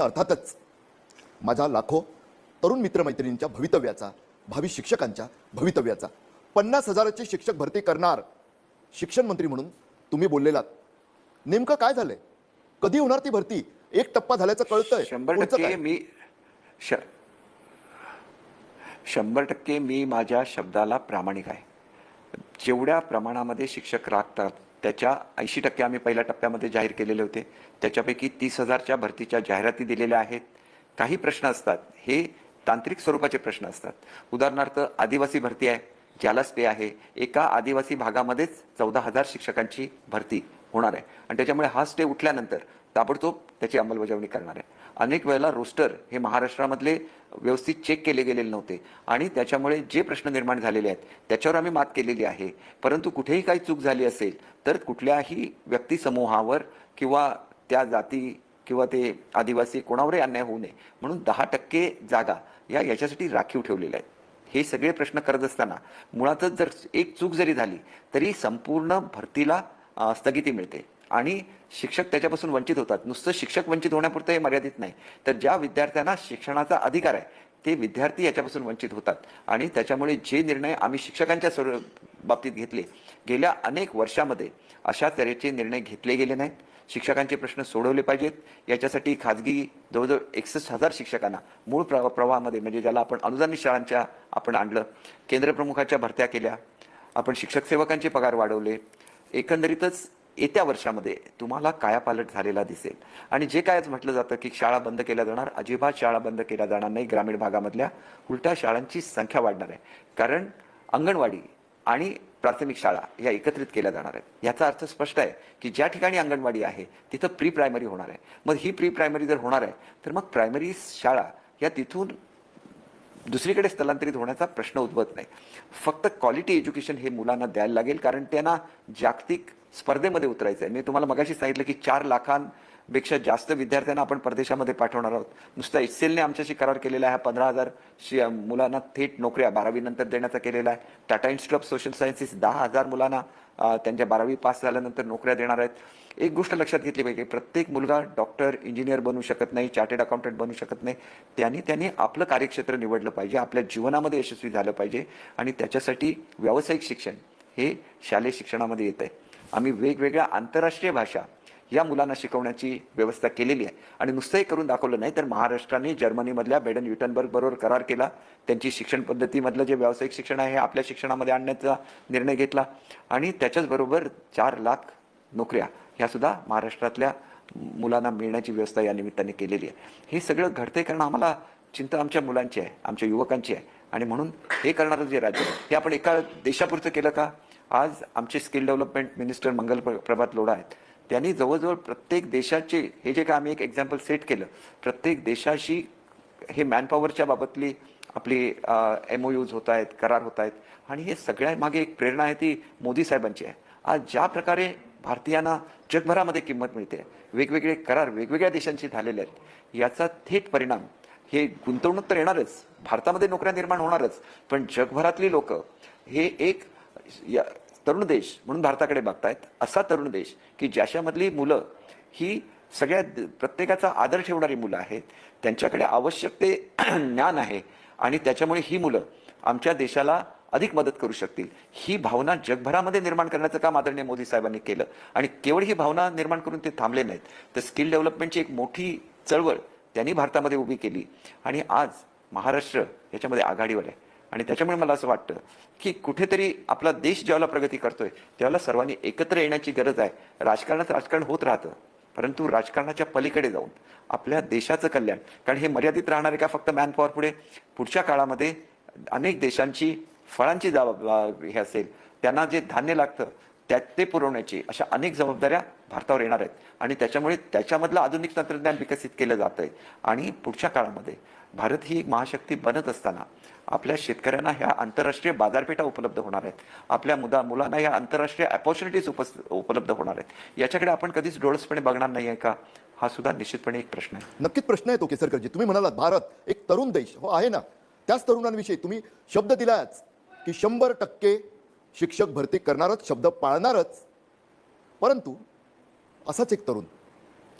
अर्थातच माझ्या लाखो तरुण मित्रमैत्रिणींच्या भवितव्याचा, भावी शिक्षकांच्या भवितव्याचा 50,000ची शिक्षक भरती करणार शिक्षण मंत्री म्हणून तुम्ही बोललेलात. नेमकं काय झालंय? कधी होणार ती भरती? एक टप्पा झाल्याचं कळतंय. 100% मी माझ्या शब्दाला प्रामाणिक आहे. जेवढ्या प्रमाणामध्ये शिक्षक राखतात त्याच्या 80% आम्ही पहिल्या टप्प्यामध्ये जाहीर केलेले होते. त्याच्यापैकी 30,000च्या भरतीच्या जाहिराती दिलेल्या आहेत. काही प्रश्न असतात, हे तांत्रिक स्वरूपाचे प्रश्न असतात. उदाहरणार्थ आदिवासी भरती आहे, ज्याला स्टे आहे. एका आदिवासी भागामध्येच 14,000 शिक्षकांची भरती होणार आहे आणि त्याच्यामुळे हा स्टे उठल्यानंतर ताबडतोब त्याची अंमलबजावणी करणार आहे. अनेक वेळेला रोस्टर हे महाराष्ट्रामधले व्यवस्थित चेक केले गेलेले नव्हते आणि त्याच्यामुळे जे प्रश्न निर्माण झालेले आहेत त्याच्यावर आम्ही मात केलेली आहे. परंतु कुठेही काही चूक झाली असेल तर कुठल्याही व्यक्तिसमूहावर किंवा त्या जाती किंवा ते आदिवासी कोणावरही अन्याय होऊ नये म्हणून 10% जागा याच्यासाठी राखीव ठेवलेल्या आहेत. हे सगळे प्रश्न करत असताना मुळातच जर एक चूक जरी झाली तरी संपूर्ण भरतीला स्थगिती मिळते आणि शिक्षक त्याच्यापासून वंचित होतात. नुसतं शिक्षक वंचित होण्यापुरतं हे मर्यादित नाही, तर ज्या विद्यार्थ्यांना शिक्षणाचा अधिकार आहे ते विद्यार्थी याच्यापासून वंचित होतात आणि त्याच्यामुळे जे निर्णय आम्ही शिक्षकांच्या बाबतीत घेतले गेल्या अनेक वर्षामध्ये अशा तऱ्हेचे निर्णय घेतले गेले नाहीत. शिक्षकांचे प्रश्न सोडवले पाहिजेत. याच्यासाठी खाजगी जवळजवळ 61,000 शिक्षकांना मूळ प्रवाहामध्ये म्हणजे ज्याला आपण अनुदानित शाळांच्या आपण आणलं, केंद्रप्रमुखाच्या भरत्या केल्या, आपण शिक्षक सेवकांचे पगार वाढवले. एकंदरीतच येत्या वर्षामध्ये तुम्हाला कायापालट झालेला दिसेल. आणि जे काय म्हटलं जातं की शाळा बंद केल्या जाणार, अजिबात शाळा बंद केल्या जाणार नाही. ग्रामीण भागामधल्या उलट्या शाळांची संख्या वाढणार आहे, कारण अंगणवाडी आणि प्राथमिक शाळा या एकत्रित केल्या जाणार आहेत. याचा अर्थ स्पष्ट आहे की ज्या ठिकाणी अंगणवाडी आहे तिथं प्री प्रायमरी होणार आहे. मग ही प्री प्रायमरी जर होणार आहे तर मग प्रायमरी शाळा या तिथून दुसरीकडे स्थलांतरित होण्याचा प्रश्न उद्भवत नाही. फक्त क्वालिटी एज्युकेशन हे मुलांना द्यायला लागेल, कारण त्यांना जागतिक स्पर्धेमध्ये उतरायचं आहे. मी तुम्हाला मगाशी सांगितलं की 4 लाखांपेक्षा जास्त विद्यार्थ्यांना आपण परदेशामध्ये पाठवणार आहोत. नुसतं HCLने आमच्याशी करार केलेला आहे. 15,000 मुलांना थेट नोकऱ्या 12वी नंतर देण्याचा केलेला आहे. Tata institute of social sciences 10,000 मुलांना त्यांच्या 12वी पास झाल्यानंतर नोकऱ्या देणार आहेत. एक गोष्ट लक्षात घेतली पाहिजे, प्रत्येक मुलगा डॉक्टर, इंजिनियर बनू शकत नाही, चार्टर्ड अकाउंटंट बनू शकत नाही. त्यांनी आपलं कार्यक्षेत्र निवडलं पाहिजे, आपल्या जीवनामध्ये यशस्वी झालं पाहिजे आणि त्याच्यासाठी व्यावसायिक शिक्षण हे शालेय शिक्षणामध्ये येत आहे. आम्ही वेगवेगळ्या आंतरराष्ट्रीय भाषा या मुलांना शिकवण्याची व्यवस्था केलेली आहे आणि नुसतंही करून दाखवलं नाही तर महाराष्ट्राने जर्मनीमधल्या बेडन व्युटनबर्ग बरोबर करार केला. त्यांची शिक्षण पद्धतीमधलं जे व्यावसायिक शिक्षण आहे हे आपल्या शिक्षणामध्ये आणण्याचा निर्णय घेतला आणि त्याच्याचबरोबर 4 लाख नोकऱ्या ह्या सुद्धा महाराष्ट्रातल्या मुलांना मिळण्याची व्यवस्था या निमित्ताने केलेली आहे. हे सगळं घडतंय कारण आम्हाला चिंता आमच्या मुलांची आहे, आमच्या युवकांची आहे आणि म्हणून हे करणारं जे राज्य हे आपण एका देशापुरतं केलं का? आज आमचे skill development minister Mangal Prabhat Lodha आहेत, त्यांनी जवळजवळ प्रत्येक देशाचे हे जे काय आम्ही एक एक्झाम्पल सेट केलं, प्रत्येक देशाशी हे मॅनपॉवरच्या बाबतली आपली MOUs होत आहेत, करार होत आहेत आणि हे सगळ्या मागे एक प्रेरणा आहे ती मोदी साहेबांची आहे. आज ज्या प्रकारे भारतीयांना जगभरामध्ये किंमत मिळते, वेगवेगळे करार वेगवेगळ्या देशांशी झालेले आहेत, याचा थेट परिणाम हे गुंतवणूक तर येणारच, भारतामध्ये नोकऱ्या निर्माण होणारच, पण जगभरातली लोक हे एक तरुण देश म्हणून भारताकडे बघतायत. असा तरुण देश की ज्याच्यामधली मुलं ही सगळ्या प्रत्येकाचा आदर ठेवणारी मुलं आहेत, त्यांच्याकडे आवश्यक ते ज्ञान आहे आणि त्याच्यामुळे ही मुलं आमच्या देशाला अधिक मदत करू शकतील. ही भावना जगभरामध्ये निर्माण करण्याचं काम आदरणीय मोदी साहेबांनी केलं आणि केवळ ही भावना निर्माण करून ते थांबले नाहीत, तर स्किल डेव्हलपमेंटची एक मोठी चळवळ त्यांनी भारतामध्ये उभी केली आणि आज महाराष्ट्र याच्यामध्ये आघाडीवर आहे. आणि त्याच्यामुळे मला असं वाटतं की कुठेतरी आपला देश ज्यावेळेला प्रगती करतोय त्यावेळेला सर्वांनी एकत्र येण्याची गरज आहे. राजकारणात राजकारण होत राहतं, परंतु राजकारणाच्या पलीकडे जाऊन आपल्या देशाचं कल्याण, कारण हे मर्यादित राहणार आहे का फक्त मॅनपॉवर पुढे? पुढच्या काळामध्ये अनेक देशांची फळांची हे असेल, त्यांना जे धान्य लागतं ते पुरवण्याची अशा अनेक जबाबदाऱ्या भारतावर येणार आहेत आणि त्याच्यामुळे त्याच्यामधलं आधुनिक तंत्रज्ञान विकसित केलं जात आहे आणि पुढच्या काळामध्ये भारत ही एक महाशक्ती बनत असताना आपल्या शेतकऱ्यांना ह्या आंतरराष्ट्रीय बाजारपेठा उपलब्ध होणार आहेत, आपल्या मुलांना ह्या आंतरराष्ट्रीय अपॉर्च्युनिटीज उपलब्ध होणार आहेत. याच्याकडे आपण कधीच डोळसपणे बघणार नाही आहे का? हा सुद्धा निश्चितपणे एक प्रश्न आहे. नक्कीच प्रश्न आहे तो केसरकरजी. तुम्ही म्हणालात भारत एक तरुण देश हो आहे ना, त्याच तरुणांविषयी तुम्ही शब्द दिलाच की 100% शिक्षक भरती करणारच, शब्द पाळणारच. परंतु असाच एक तरुण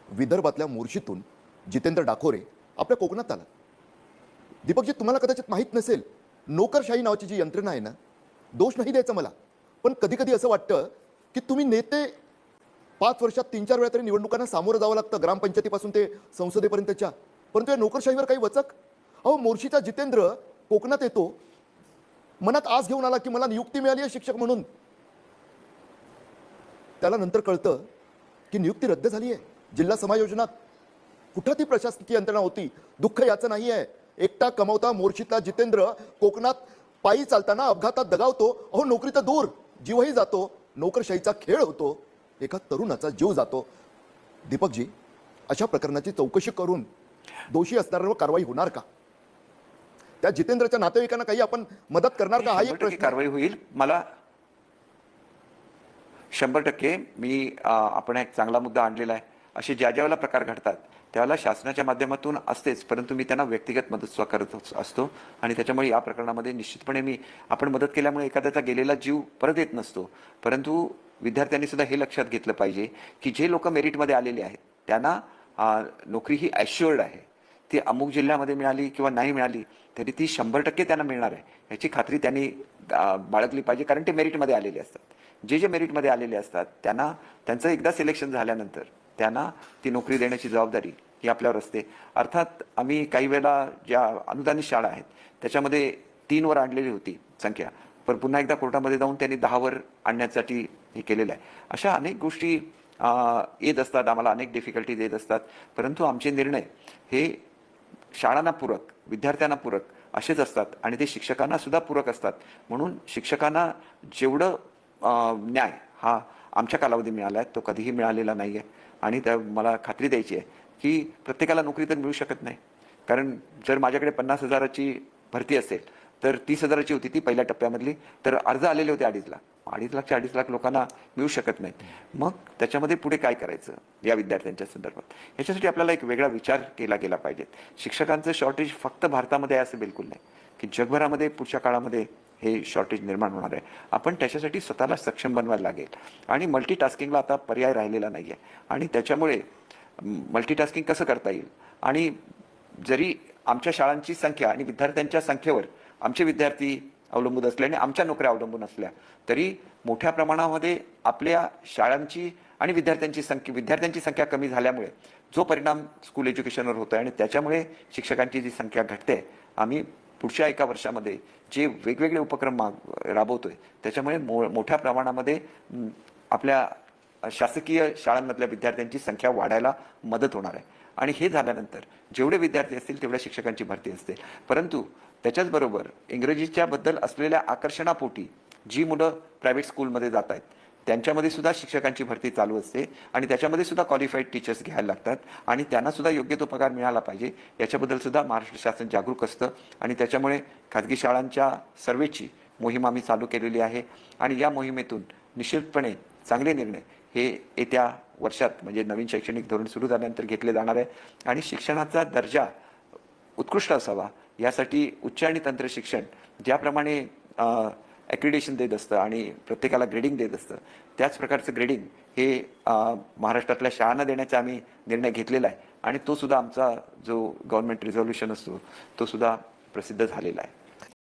विदर्भातल्या मोर्शीतून जितेंद्र डाखोरे आपल्या कोकणात आला. दीपकजी, तुम्हाला कदाचित माहीत नसेल, नोकरशाही नावाची जी यंत्रणा आहे ना, दोष नाही द्यायचा मला, पण कधी कधी असं वाटतं की तुम्ही नेते 5 वर्षात 3-4 वेळा तरी निवडणुकांना सामोरं जावं लागतं, ग्रामपंचायतीपासून ते संसदेपर्यंतच्या. परंतु या नोकरशाहीवर काही वचक? अहो, मोर्शीचा जितेंद्र कोकणात येतो, मनात आस घेऊन आला की मला नियुक्ती मिळाली आहे शिक्षक म्हणून. त्याला नंतर कळतं की नियुक्ती रद्द झाली आहे जिल्हा समायोजनात. कुठं ती प्रशासकीय यंत्रणा होती? दुःख याचं नाही आहे. एकटा कमवता मोर्शीतला जितेंद्र कोकणात पायी चालताना अपघातात दगावतो. अहो, नोकरी तर दूर, जीवही जातो. नोकरशाहीचा खेळ होतो, एका तरुणाचा जीव जातो. दीपकजी, अशा प्रकरणाची चौकशी करून दोषी असणाऱ्यांवर कारवाई होणार का? त्या जितेंद्रच्या नातेवाईकांना काही आपण मदत करणार का? हा एक 100% प्रश्न आहे. कारवाई होईल. मला 100% आपण एक चांगला मुद्दा आणलेला आहे. असे ज्या ज्यावेळेला प्रकार घडतात त्यावेळेला शासनाच्या माध्यमातून असतेच, परंतु मी त्यांना व्यक्तिगत मदत सुद्धा करत असतो. आणि त्याच्यामुळे या प्रकरणामध्ये निश्चितपणे आपण मदत केल्यामुळे एखाद्याचा गेलेला जीव परत येत नसतो. परंतु विद्यार्थ्यांनी सुद्धा हे लक्षात घेतलं पाहिजे की जे लोक मेरिटमध्ये आलेले आहेत त्यांना नोकरी ही ॲश्युअर्ड आहे. ती अमुक जिल्ह्यामध्ये मिळाली किंवा नाही मिळाली तरी ती 100% त्यांना मिळणार आहे याची खात्री त्यांनी बाळगली पाहिजे, कारण ते मेरिटमध्ये आलेले असतात. जे मेरिटमध्ये आलेले असतात त्यांना त्यांचं एकदा सिलेक्शन झाल्यानंतर त्यांना ती नोकरी देण्याची जबाबदारी ही आपल्यावर असते. अर्थात आम्ही काही वेळेला ज्या अनुदानित शाळा आहेत त्याच्यामध्ये 3 वर आणलेली होती संख्या, पण पुन्हा एकदा कोर्टामध्ये जाऊन त्यांनी 10 वर आणण्यासाठी हे केलेलं आहे. अशा अनेक गोष्टी येत असतात, आम्हाला अनेक डिफिकल्टीज येत असतात, परंतु आमचे निर्णय हे शाळांना पूरक, विद्यार्थ्यांना पूरक असेच असतात आणि ते शिक्षकांना सुद्धा पूरक असतात. म्हणून शिक्षकांना जेवढं न्याय हा आमच्या कालावधी मिळाला आहे तो कधीही मिळालेला नाही आहे. आणि त्या मला खात्री द्यायची आहे की प्रत्येकाला नोकरी तर मिळू शकत नाही, कारण जर माझ्याकडे 50,000ची भरती असेल तर 30,000ची होती ती पहिल्या टप्प्यामधली, तर अर्ज आलेले होते 2.5 लाख. 2.5 लाख लोकांना मिळू शकत नाहीत. मग त्याच्यामध्ये पुढे काय करायचं या विद्यार्थ्यांच्या संदर्भात, याच्यासाठी आपल्याला एक वेगळा विचार केला गेला पाहिजे. शिक्षकांचं शॉर्टेज फक्त भारतामध्ये आहे असं बिलकुल नाही, की जगभरामध्ये पुढच्या काळामध्ये हे शॉर्टेज निर्माण होणार आहे. आपण त्याच्यासाठी स्वतःला सक्षम बनवायला लागेल आणि मल्टीटास्किंगला आता पर्याय राहिलेला नाही आहे. आणि त्याच्यामुळे मल्टीटास्किंग कसं करता येईल, आणि जरी आमच्या शाळांची संख्या आणि विद्यार्थ्यांच्या संख्येवर आमचे विद्यार्थी अवलंबून असले आणि आमच्या नोकऱ्या अवलंबून असल्या तरी मोठ्या प्रमाणामध्ये आपल्या शाळांची आणि विद्यार्थ्यांची संख्या कमी झाल्यामुळे जो परिणाम स्कूल एज्युकेशनवर होतो आहे आणि त्याच्यामुळे शिक्षकांची जी संख्या घटते, आम्ही पुढच्या एका वर्षामध्ये जे वेगवेगळे उपक्रम राबवतोय त्याच्यामुळे मोठ्या प्रमाणामध्ये आपल्या शासकीय शाळांमधल्या विद्यार्थ्यांची संख्या वाढायला मदत होणार आहे. आणि हे झाल्यानंतर जेवढे विद्यार्थी असतील तेवढ्या शिक्षकांची भरती असते. परंतु त्याच्याचबरोबर इंग्रजीच्या बद्दल असलेल्या आकर्षणापोटी जी मुलं प्रायव्हेट स्कूलमध्ये जात आहेत त्यांच्यामध्ये सुद्धा शिक्षकांची भरती चालू असते आणि त्याच्यामध्ये सुद्धा क्वालिफाईड टीचर्स घ्यायला लागतात आणि त्यांना सुद्धा योग्य तो पगार मिळाला पाहिजे याच्याबद्दल सुद्धा महाराष्ट्र शासन जागरूक असतं. आणि त्याच्यामुळे खाजगी शाळांच्या सर्वेची मोहीम आम्ही चालू केलेली आहे आणि या मोहिमेतून निश्चितपणे चांगले निर्णय हे येत्या वर्षात म्हणजे नवीन शैक्षणिक धोरण सुरू झाल्यानंतर घेतले जाणार आहे. आणि शिक्षणाचा दर्जा उत्कृष्ट असावा यासाठी उच्च आणि तंत्र शिक्षण ज्याप्रमाणे ॲक्रिडेशन देत असतं आणि प्रत्येकाला ग्रेडिंग देत असतं त्याच प्रकारचं ग्रेडिंग हे महाराष्ट्रातल्या शाळांना देण्याचा आम्ही निर्णय घेतलेला आहे आणि तो सुद्धा आमचा जो गव्हर्नमेंट रिझोल्युशन असतो तो सुद्धा प्रसिद्ध झालेला आहे.